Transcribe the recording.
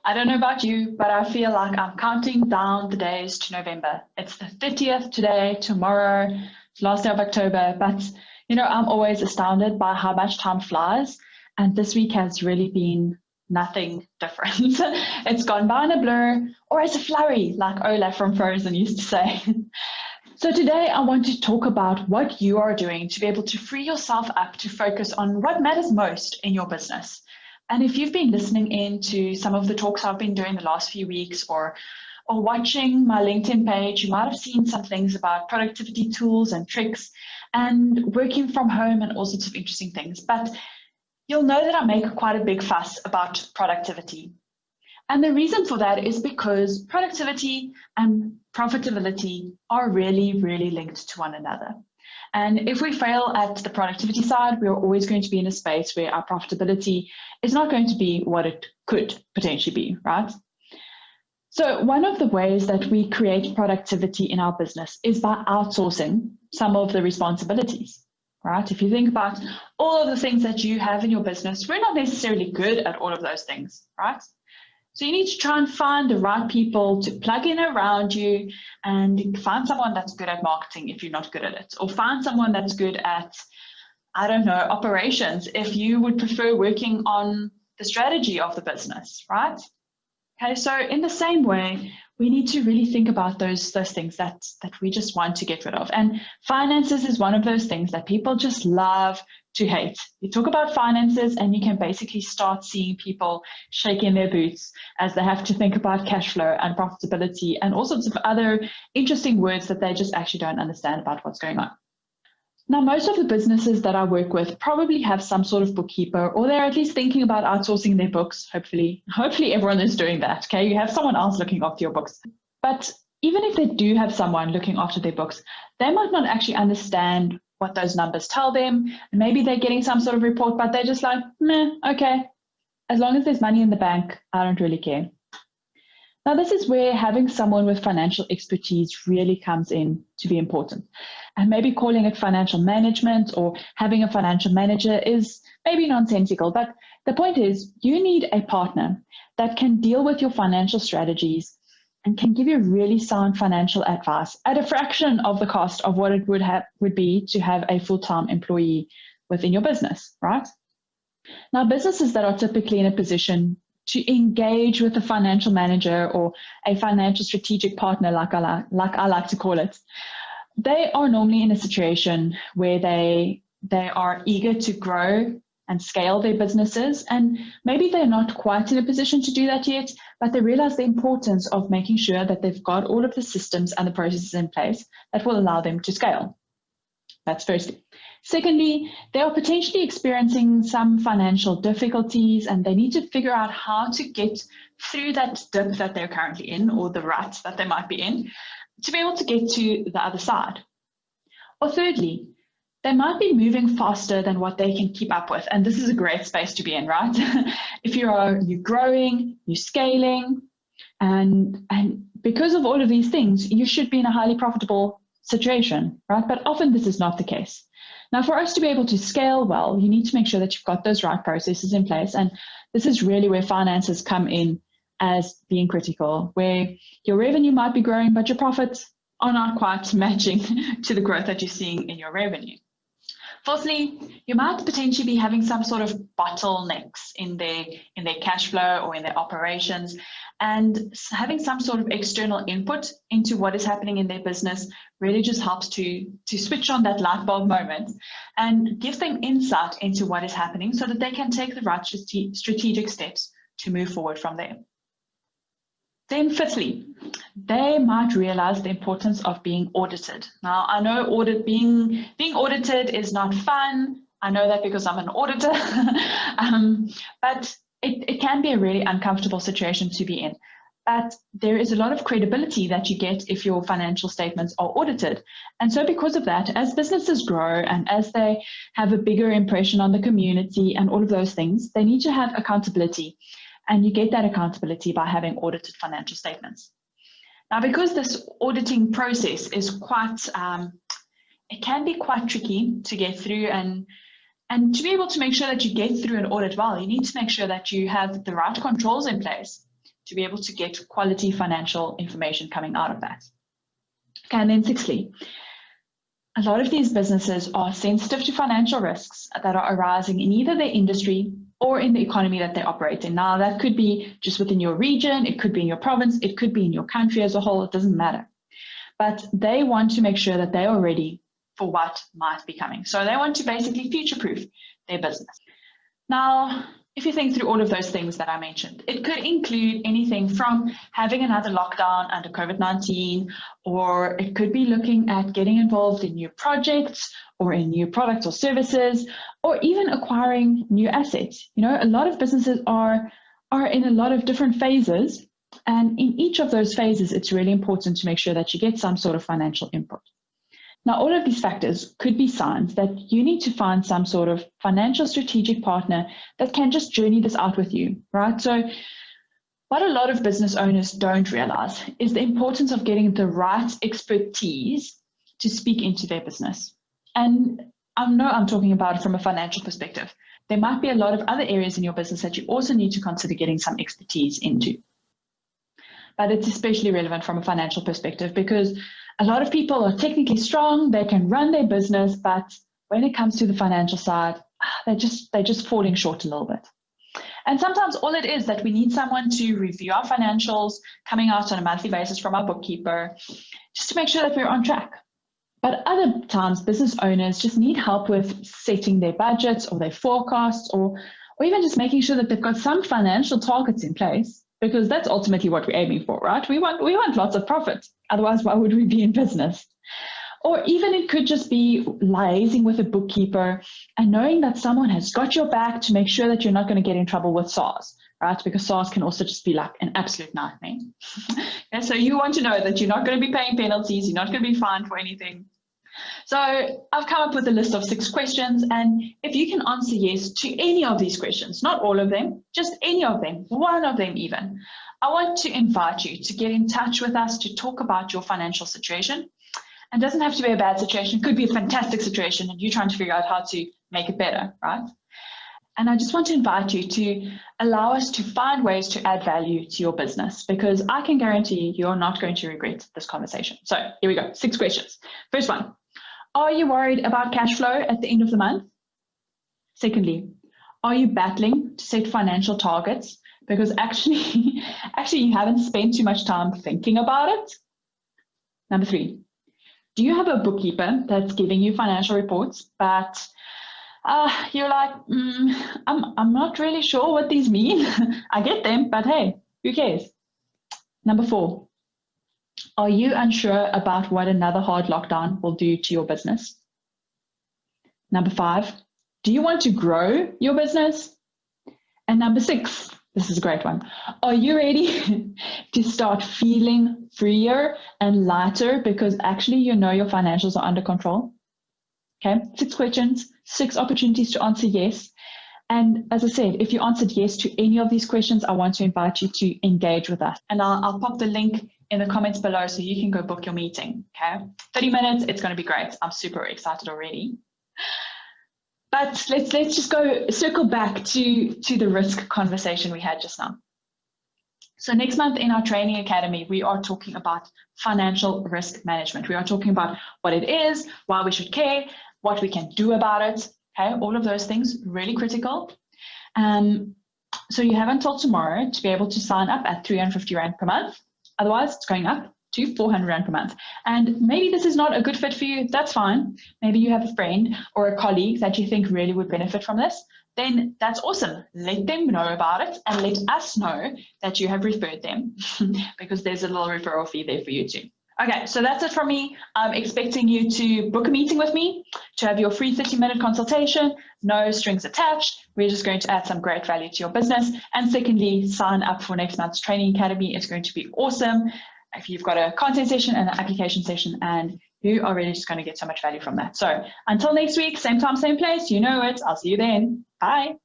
I don't know about you, but I feel like I'm counting down the days to November. It's the 30th today, tomorrow, it's last day of October, but I'm always astounded by how much time flies, and this week has really been nothing different. It's gone by in a blur, or as a flurry, like Olaf from Frozen used to say. So today I want to talk about what you are doing to be able to free yourself up to focus on what matters most in your business. And if you've been listening in to some of the talks I've been doing the last few weeks or watching my LinkedIn page, you might have seen some things about productivity tools and tricks and working from home and all sorts of interesting things. But you'll know that I make quite a big fuss about productivity. And the reason for that is because productivity and profitability are really, really linked to one another. And if we fail at the productivity side, we're always going to be in a space where our profitability is not going to be what it could potentially be, right? So one of the ways that we create productivity in our business is by outsourcing some of the responsibilities, right? If you think about all of the things that you have in your business, we're not necessarily good at all of those things, right? So you need to try and find the right people to plug in around you and find someone that's good at marketing if you're not good at it, or find someone that's good at, operations if you would prefer working on the strategy of the business, right? Okay, so in the same way, we need to really think about those things that we just want to get rid of. And finances is one of those things that people just love to hate. You talk about finances and you can basically start seeing people shaking their boots as they have to think about cash flow and profitability and all sorts of other interesting words that they just actually don't understand about what's going on. Now, most of the businesses that I work with probably have some sort of bookkeeper, or they're at least thinking about outsourcing their books. Hopefully everyone is doing that. Okay, you have someone else looking after your books. But even if they do have someone looking after their books, they might not actually understand what those numbers tell them. And maybe they're getting some sort of report, but they're just like, meh, okay. As long as there's money in the bank, I don't really care. Now, this is where having someone with financial expertise really comes in to be important. And maybe calling it financial management or having a financial manager is maybe nonsensical, but the point is you need a partner that can deal with your financial strategies and can give you really sound financial advice at a fraction of the cost of what it would be to have a full-time employee within your business, right? Now, businesses that are typically in a position to engage with a financial manager or a financial strategic partner, like I like to call it, they are normally in a situation where they are eager to grow and scale their businesses. And maybe they're not quite in a position to do that yet, but they realize the importance of making sure that they've got all of the systems and the processes in place that will allow them to scale. That's firstly. Secondly, they are potentially experiencing some financial difficulties and they need to figure out how to get through that dip that they're currently in, or the rut that they might be in, to be able to get to the other side. Or thirdly, they might be moving faster than what they can keep up with. And this is a great space to be in, right? If you're growing, you're scaling, and because of all of these things, you should be in a highly profitable situation, right? But often this is not the case. Now, for us to be able to scale well, you need to make sure that you've got those right processes in place. And this is really where finances come in as being critical, where your revenue might be growing, but your profits are not quite matching to the growth that you're seeing in your revenue. Fourthly, you might potentially be having some sort of bottlenecks in their cash flow or in their operations, and having some sort of external input into what is happening in their business really just helps to switch on that light bulb moment and give them insight into what is happening so that they can take the right strategic steps to move forward from there. Then fifthly, they might realize the importance of being audited. Now, I know being audited is not fun. I know that because I'm an auditor, but it can be a really uncomfortable situation to be in. But there is a lot of credibility that you get if your financial statements are audited. And so because of that, as businesses grow and as they have a bigger impression on the community and all of those things, they need to have accountability. And you get that accountability by having audited financial statements. Now, because this auditing process is it can be quite tricky to get through, and to be able to make sure that you get through an audit well, you need to make sure that you have the right controls in place to be able to get quality financial information coming out of that. Okay, and then sixthly, a lot of these businesses are sensitive to financial risks that are arising in either their industry or in the economy that they operate in. Now, that could be just within your region, it could be in your province, it could be in your country as a whole, it doesn't matter. But they want to make sure that they are ready for what might be coming. So they want to basically future-proof their business. Now, if you think through all of those things that I mentioned, it could include anything from having another lockdown under COVID-19, or it could be looking at getting involved in new projects or in new products or services, or even acquiring new assets. You know, a lot of businesses are in a lot of different phases, and in each of those phases, it's really important to make sure that you get some sort of financial input. Now, all of these factors could be signs that you need to find some sort of financial strategic partner that can just journey this out with you, right? So what a lot of business owners don't realize is the importance of getting the right expertise to speak into their business. And I know I'm talking about it from a financial perspective. There might be a lot of other areas in your business that you also need to consider getting some expertise into. But it's especially relevant from a financial perspective because a lot of people are technically strong, they can run their business, but when it comes to the financial side, they're just falling short a little bit. And sometimes all it is that we need someone to review our financials coming out on a monthly basis from our bookkeeper, just to make sure that we're on track. But other times, business owners just need help with setting their budgets or their forecasts, or even just making sure that they've got some financial targets in place, because that's ultimately what we're aiming for, right? We want lots of profit. Otherwise, why would we be in business? Or even it could just be liaising with a bookkeeper and knowing that someone has got your back to make sure that you're not going to get in trouble with SARS, right? Because SARS can also just be like an absolute nightmare. And so you want to know that you're not going to be paying penalties, you're not going to be fined for anything. So I've come up with a list of 6 questions, and if you can answer yes to any of these questions, not all of them, just any of them, one of them even, I want to invite you to get in touch with us to talk about your financial situation. And it doesn't have to be a bad situation, it could be a fantastic situation and you're trying to figure out how to make it better, right? And I just want to invite you to allow us to find ways to add value to your business, because I can guarantee you're not going to regret this conversation. So here we go, 6 questions. First one. Are you worried about cash flow at the end of the month? Secondly, are you battling to set financial targets because actually you haven't spent too much time thinking about it? Number 3, do you have a bookkeeper that's giving you financial reports, but you're like, I'm not really sure what these mean. I get them, but hey, who cares? Number 4, are you unsure about what another hard lockdown will do to your business? Number 5, do you want to grow your business? And number 6, this is a great one. Are you ready to start feeling freer and lighter because actually you know your financials are under control? Okay, 6 questions, 6 opportunities to answer yes. And as I said, if you answered yes to any of these questions, I want to invite you to engage with us. And I'll pop the link in the comments below so you can go book your meeting, okay? 30 minutes, it's going to be great. I'm super excited already. But let's just go circle back to the risk conversation we had just now. So next month in our training academy, we are talking about financial risk management. We are talking about what it is, why we should care, what we can do about it, okay? All of those things, really critical. So you have until tomorrow to be able to sign up at 350 Rand per month. Otherwise, it's going up to 400 Rand per month. And maybe this is not a good fit for you, that's fine. Maybe you have a friend or a colleague that you think really would benefit from this. Then that's awesome. Let them know about it and let us know that you have referred them because there's a little referral fee there for you too. Okay, so that's it from me. I'm expecting you to book a meeting with me to have your free 30-minute consultation, no strings attached. We're just going to add some great value to your business. And secondly, sign up for next month's training academy. It's going to be awesome. If you've got a content session and an application session, and you are really just going to get so much value from that. So until next week, same time, same place, you know it. I'll see you then. Bye.